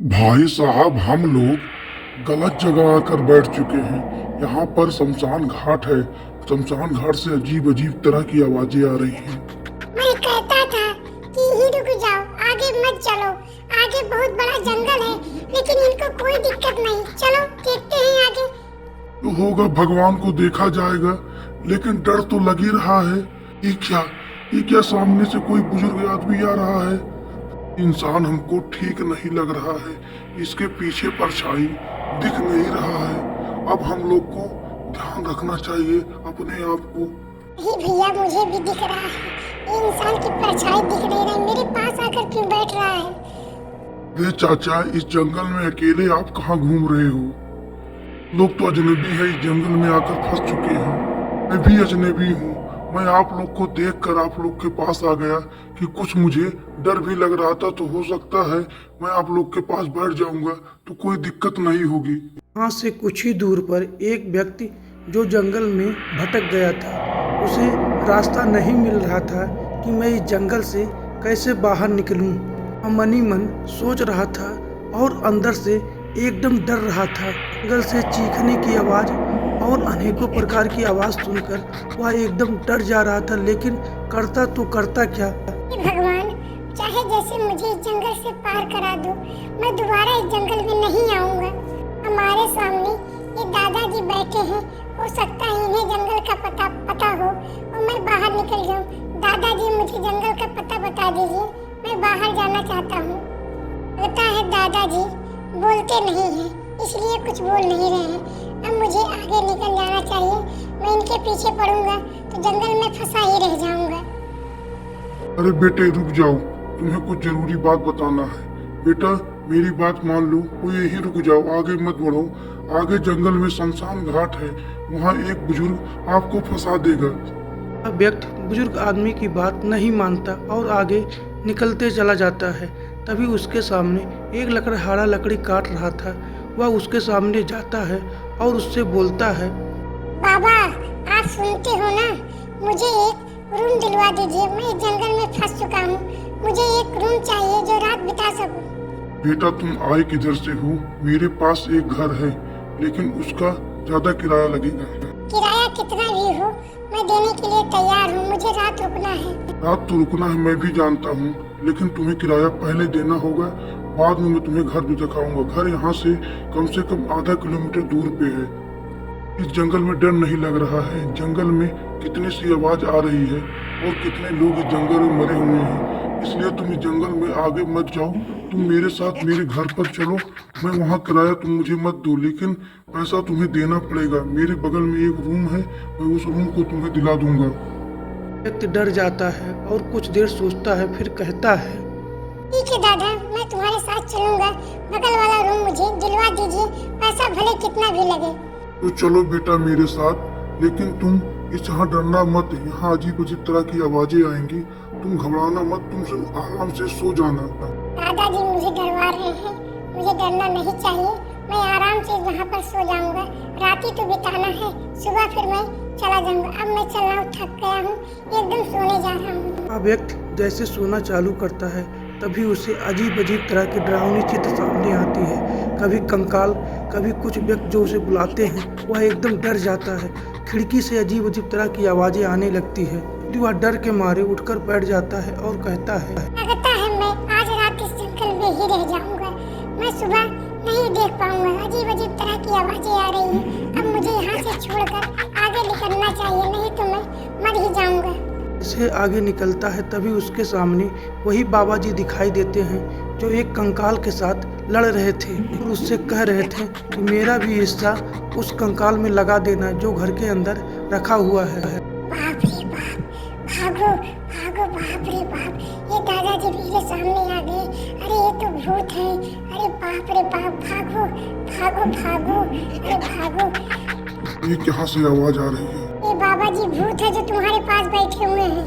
भाई साहब, हम लोग गलत जगह आकर बैठ चुके हैं। यहाँ पर शमशान घाट है। शमशान घाट से अजीब अजीब तरह की आवाजें आ रही हैं। मैं कहता था कि यहीं रुक जाओ, आगे मत चलो। आगे बहुत बड़ा जंगल है, लेकिन इनको कोई दिक्कत नहीं। चलो देखते हैं आगे। तो होगा, भगवान को देखा जाएगा, लेकिन डर तो लग ही रहा है। ये क्या सामने से कोई बुजुर्ग आदमी आ रहा है। इंसान हमको ठीक नहीं लग रहा है। इसके पीछे परछाई दिख नहीं रहा है। अब हम लोग को ध्यान रखना चाहिए अपने आप को। नहीं भैया, मुझे भी दिख रहा है। ये इंसान की परछाई दिख नहीं रही। मेरे पास आकर क्यों बैठ रहा है? अरे चाचा, इस जंगल में अकेले आप कहाँ घूम रहे हो? लोग तो अजनबी है, इस जंगल में आकर फंस चुके हैं। मैं भी अजनबी हूँ। मैं आप लोग को देखकर आप लोग के पास आ गया कि कुछ मुझे डर भी लग रहा था। तो हो सकता है मैं आप लोग के पास बैठ जाऊंगा तो कोई दिक्कत नहीं होगी। वहाँ से कुछ ही दूर पर एक व्यक्ति जो जंगल में भटक गया था, उसे रास्ता नहीं मिल रहा था कि मैं इस जंगल से कैसे बाहर निकलूं। मन ही मन सोच रहा था और अंदर से एकदम डर रहा था। जंगल से चीखने की आवाज़ और अनेकों प्रकार की आवाज़ सुनकर वह एकदम डर जा रहा था, लेकिन करता तो करता क्या। हे भगवान, चाहे जैसे मुझे इस जंगल से पार करा दो, मैं दोबारा इस जंगल में नहीं आऊंगा। हमारे सामने ये दादाजी बैठे हैं। हो सकता है इन्हें जंगल का पता हो और मैं बाहर निकल जाऊं। दादाजी, मुझे जंगल का पता बता दीजिए, मैं बाहर जाना चाहता हूँ। लगता है दादाजी बोलते नहीं हैं, इसलिए कुछ बोल नहीं रहे हैं। अब मुझे आगे निकल जाना चाहिए। मैं इनके पीछे पड़ूंगा तो जंगल में फंसा ही रह जाऊंगा। अरे बेटे, रुक जाओ, तुम्हें कुछ जरूरी बात बताना है। बेटा, मेरी बात मान लो और यहीं रुक जाओ, आगे मत बढ़ो। आगे जंगल में शमशान घाट है, वहाँ एक बुजुर्ग आपको फंसा देगा। वह व्यक्ति बुजुर्ग आदमी की बात नहीं मानता और आगे निकलते चला जाता है। तभी उसके सामने एक लकड़हारा लकड़ी काट रहा था। वह उसके सामने जाता है और उससे बोलता है, बाबा, आप सुनते हो ना? मुझे एक रूम दिलवा दीजिए। मैं इस जंगल में फंस चुका हूँ। मुझे एक रूम चाहिए जो रात बिता सकूं। बेटा, तुम आए किधर से हो? मेरे पास एक घर है, लेकिन उसका ज्यादा किराया लगेगा। किराया कितना भी हो, मैं देने के लिए तैयार हूँ। मुझे रात रुकना है। रात तो रुकना है, मैं भी जानता हूँ, लेकिन तुम्हें किराया पहले देना होगा। बाद में मैं तुम्हें घर भी दिखाऊंगा। घर यहाँ से कम आधा किलोमीटर दूर पे है। इस जंगल में डर नहीं लग रहा है। जंगल में कितनी सी आवाज आ रही है और कितने लोग इस जंगल में मरे हुए हैं। इसलिए तुम इस जंगल में आगे मत जाओ। तुम मेरे साथ मेरे घर पर चलो। मैं वहाँ किराया तुम मुझे मत दो, लेकिन पैसा तुम्हें देना पड़ेगा। मेरे बगल में एक रूम है, मैं उस रूम को तुम्हें दिला दूंगा। व्यक्ति डर जाता है और कुछ देर सोचता है, फिर कहता है, ठीक है दादा, मैं तुम्हारे साथ चलूंगा। बगल वाला रूम मुझे दिलवा दीजिए, पैसा भले कितना भी लगे। तो चलो बेटा मेरे साथ, लेकिन तुम इस यहाँ डरना मत। यहाँ अजीब अजीब तरह की आवाजें आएंगी, तुम घबराना मत। तुम आराम से सो जाना। दादाजी मुझे डरवा रहे हैं, मुझे डरना नहीं चाहिए। मैं आराम से यहाँ पर सो जाऊंगा। रात ही तो बिताना है, सुबह फिर मैं चला जाऊंगा। अब मैं चल रहा हूँ, थक गया हूँ, एकदम सोने जा रहा हूँ। वह व्यक्ति जैसे सोना चालू करता है, तभी उसे अजीब अजीब तरह की डरावनी चित्र सामने आती है। कभी कंकाल, कभी कुछ व्यक्ति जो उसे बुलाते हैं। वह एकदम डर जाता है। खिड़की से अजीब अजीब तरह की आवाजें आने लगती है। वह डर के मारे उठकर बैठ जाता है और कहता है, लगता है मैं आज रात इस जंगल में ही रह जाऊंगा। मैं सुबह नहीं देख पाऊंगा। अजीब अजीब तरह की आवाजें आ रही हैं। अब मुझे यहाँ से छोड़कर आगे निकलना चाहिए, नहीं तो मैं मर ही जाऊंगा। से आगे निकलता है, तभी उसके सामने वही बाबा जी दिखाई देते हैं जो एक कंकाल के साथ लड़ रहे थे और उससे कह रहे थे कि मेरा भी हिस्सा उस कंकाल में लगा देना जो घर के अंदर रखा हुआ है। बाप रे बाप, भागो भागो, बाप रे बाप, ये दादाजी मेरे सामने आ गए। अरे ये तो भूत है। अरे बाप रे बाप, भागो भागो भागो, अरे भागो। ये कहाँ से आवाज आ रही है? ये बाबा जी भूत है जो तुम्हारे पास बैठे हुए हैं।